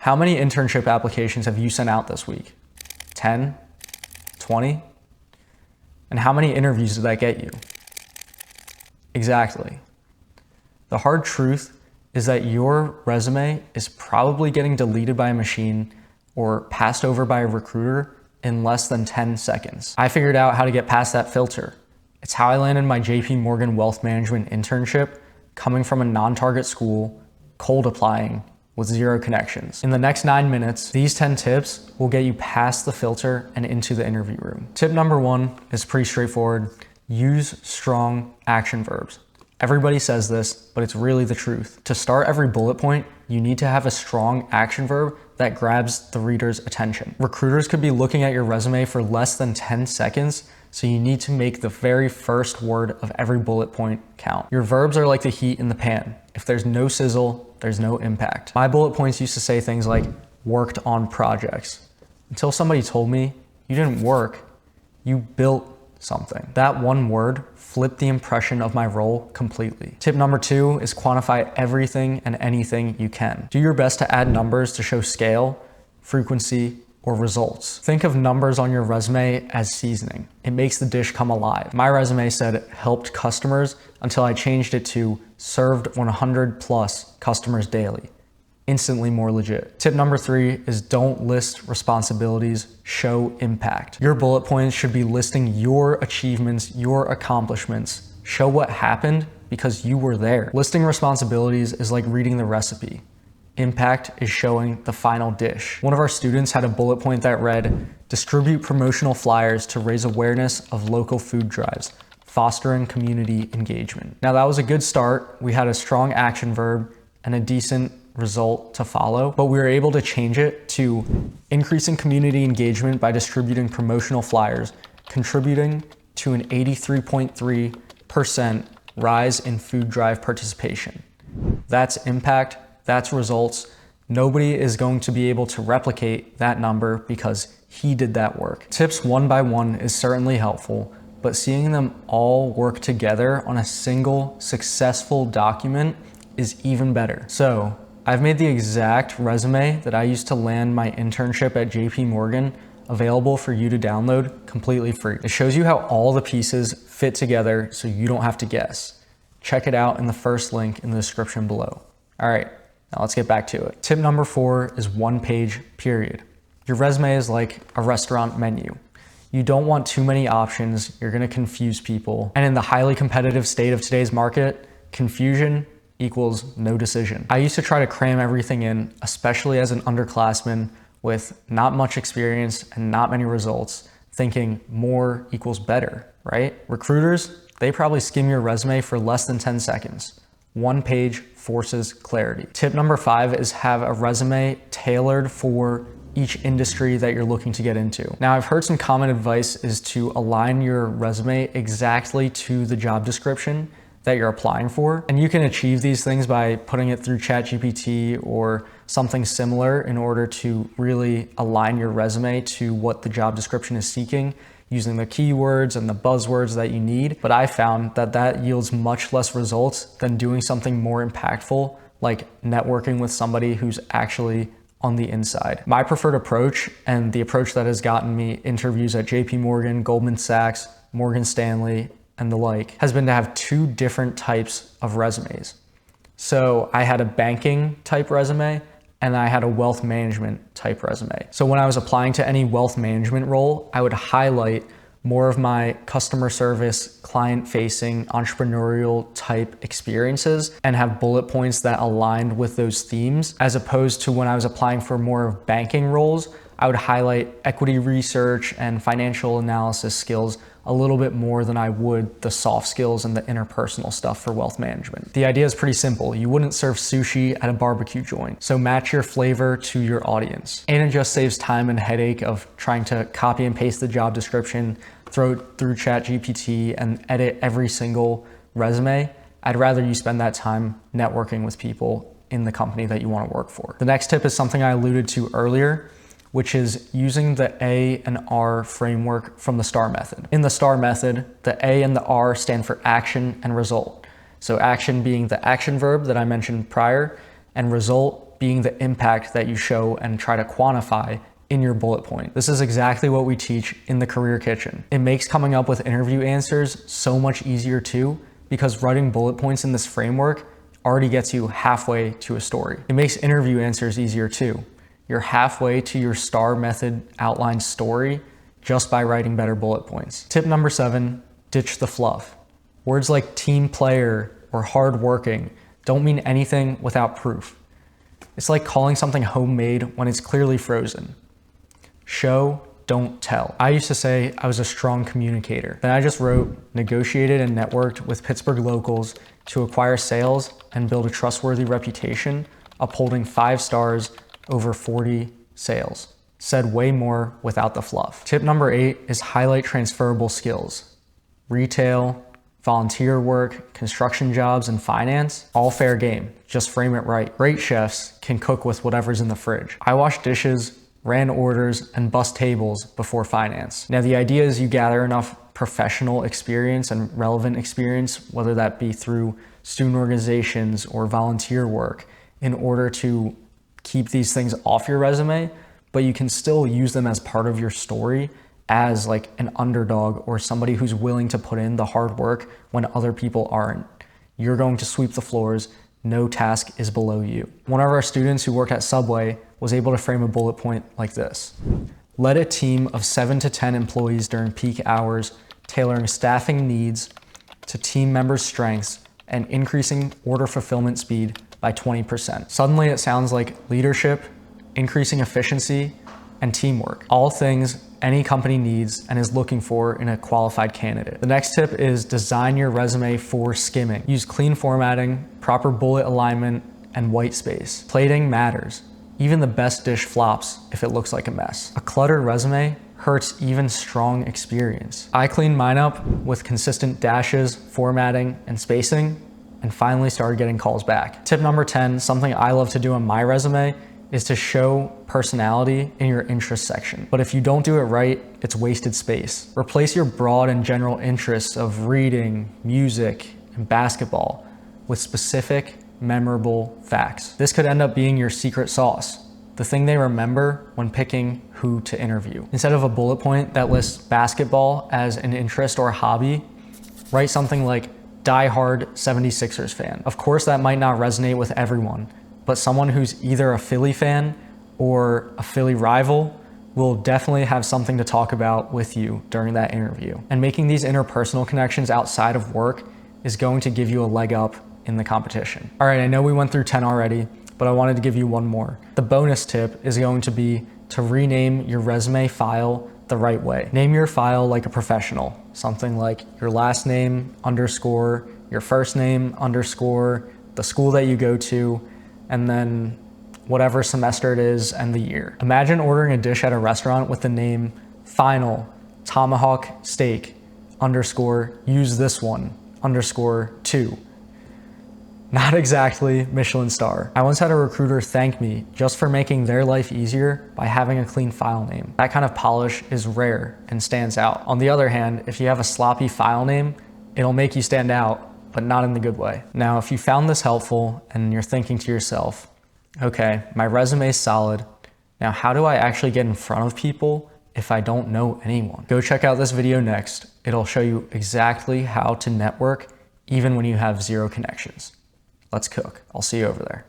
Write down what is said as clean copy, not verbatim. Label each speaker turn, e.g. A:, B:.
A: How many internship applications have you sent out this week? 10? 20? And how many interviews did that get you? Exactly. The hard truth is that your resume is probably getting deleted by a machine or passed over by a recruiter in less than 10 seconds. I figured out how to get past that filter. It's how I landed my JP Morgan Wealth Management internship, coming from a non-target school, cold applying, with 0 connections. In the next 9 minutes, these 10 tips will get you past the filter and into the interview room. Tip number 1 is pretty straightforward. Use strong action verbs. Everybody says this, but it's really the truth. To start every bullet point, you need to have a strong action verb that grabs the reader's attention. Recruiters could be looking at your resume for less than 10 seconds, so you need to make the very first word of every bullet point count. Your verbs are like the heat in the pan. If there's no sizzle, there's no impact. My bullet points used to say things like, worked on projects. Until somebody told me, you didn't work, you built something. That one word flipped the impression of my role completely. Tip number 2 is quantify everything and anything you can. Do your best to add numbers to show scale, frequency, or results. Think of numbers on your resume as seasoning. It makes the dish come alive. My resume said helped customers until I changed it to served 100 plus customers daily. Instantly more legit. Tip number 3 is don't list responsibilities, show impact. Your bullet points should be listing your achievements, your accomplishments. Show what happened because you were there. Listing responsibilities is like reading the recipe. Impact is showing the final dish. One of our students had a bullet point that read, distribute promotional flyers to raise awareness of local food drives, fostering community engagement. Now that was a good start. We had a strong action verb and a decent result to follow, but we were able to change it to increasing community engagement by distributing promotional flyers, contributing to an 83.3% rise in food drive participation. That's impact, that's results. Nobody is going to be able to replicate that number because he did that work. Tips one by one is certainly helpful, but seeing them all work together on a single successful document is even better. So I've made the exact resume that I used to land my internship at JP Morgan available for you to download completely free. It shows you how all the pieces fit together so you don't have to guess. Check it out in the first link in the description below. All right, now let's get back to it. Tip number 4 is 1 page, period. Your resume is like a restaurant menu. You don't want too many options. You're gonna confuse people. And in the highly competitive state of today's market, confusion equals no decision. I used to try to cram everything in, especially as an underclassman with not much experience and not many results, thinking more equals better, right? Recruiters, they probably skim your resume for less than 10 seconds. 1 page forces clarity. Tip number 5 is have a resume tailored for each industry that you're looking to get into. Now, I've heard some common advice is to align your resume exactly to the job description that you're applying for. And you can achieve these things by putting it through ChatGPT or something similar in order to really align your resume to what the job description is seeking, using the keywords and the buzzwords that you need. But I found that that yields much less results than doing something more impactful, like networking with somebody who's actually on the inside. My preferred approach, and the approach that has gotten me interviews at JP Morgan, Goldman Sachs, Morgan Stanley, and the like, has been to have 2 different types of resumes. So I had a banking type resume and I had a wealth management type resume. So when I was applying to any wealth management role, I would highlight more of my customer service, client-facing, entrepreneurial type experiences and have bullet points that aligned with those themes, as opposed to when I was applying for more of banking roles, I would highlight equity research and financial analysis skills a little bit more than I would the soft skills and the interpersonal stuff for wealth management. The idea is pretty simple. You wouldn't serve sushi at a barbecue joint, so match your flavor to your audience. And it just saves time and headache of trying to copy and paste the job description, throw it through ChatGPT, and edit every single resume. I'd rather you spend that time networking with people in the company that you want to work for. The next tip is something I alluded to earlier, which is using the A and R framework from the STAR method. In the STAR method, the A and the R stand for action and result. So action being the action verb that I mentioned prior, and result being the impact that you show and try to quantify in your bullet point. This is exactly what we teach in the Career Kitchen. It makes coming up with interview answers so much easier too, because writing bullet points in this framework already gets you halfway to a story. It makes interview answers easier too. You're halfway to your STAR method outlined story just by writing better bullet points. Tip number 7, ditch the fluff. Words like team player or hardworking don't mean anything without proof. It's like calling something homemade when it's clearly frozen. Show, don't tell. I used to say I was a strong communicator. Then I just wrote, negotiated and networked with Pittsburgh locals to acquire sales and build a trustworthy reputation, upholding 5 stars over 40 sales. Said way more without the fluff. Tip number 8 is highlight transferable skills. Retail, volunteer work, construction jobs, and finance, all fair game. Just frame it right. Great chefs can cook with whatever's in the fridge. I wash dishes, ran orders, and bussed tables before finance. Now the idea is you gather enough professional experience and relevant experience, whether that be through student organizations or volunteer work, in order to keep these things off your resume, but you can still use them as part of your story as like an underdog or somebody who's willing to put in the hard work when other people aren't. You're going to sweep the floors. No task is below you. One of our students who worked at Subway was able to frame a bullet point like this. Led a team of 7 to 10 employees during peak hours, tailoring staffing needs to team members' strengths and increasing order fulfillment speed by 20%. Suddenly it sounds like leadership, increasing efficiency, and teamwork. All things any company needs and is looking for in a qualified candidate. The next tip is design your resume for skimming. Use clean formatting, proper bullet alignment, and white space. Plating matters. Even the best dish flops if it looks like a mess. A cluttered resume hurts even strong experience. I cleaned mine up with consistent dashes, formatting, and spacing, and finally started getting calls back. Tip number 10, something I love to do on my resume, is to show personality in your interest section. But if you don't do it right, it's wasted space. Replace your broad and general interests of reading, music, and basketball with specific, memorable facts. This could end up being your secret sauce, the thing they remember when picking who to interview. Instead of a bullet point that lists basketball as an interest or a hobby, write something like die-hard 76ers fan. Of course, that might not resonate with everyone, but someone who's either a Philly fan or a Philly rival will definitely have something to talk about with you during that interview. And making these interpersonal connections outside of work is going to give you a leg up in the competition. All right, I know we went through 10 already, but I wanted to give you one more. The bonus tip is going to be to rename your resume file the right way. Name your file like a professional, something like your last name underscore, your first name underscore, the school that you go to, and then whatever semester it is and the year. Imagine ordering a dish at a restaurant with the name final tomahawk steak underscore use this one underscore 2. Not exactly Michelin star. I once had a recruiter thank me just for making their life easier by having a clean file name. That kind of polish is rare and stands out. On the other hand, if you have a sloppy file name, it'll make you stand out, but not in the good way. Now, if you found this helpful and you're thinking to yourself, okay, my resume's solid. Now, how do I actually get in front of people if I don't know anyone? Go check out this video next. It'll show you exactly how to network even when you have 0 connections. Let's cook. I'll see you over there.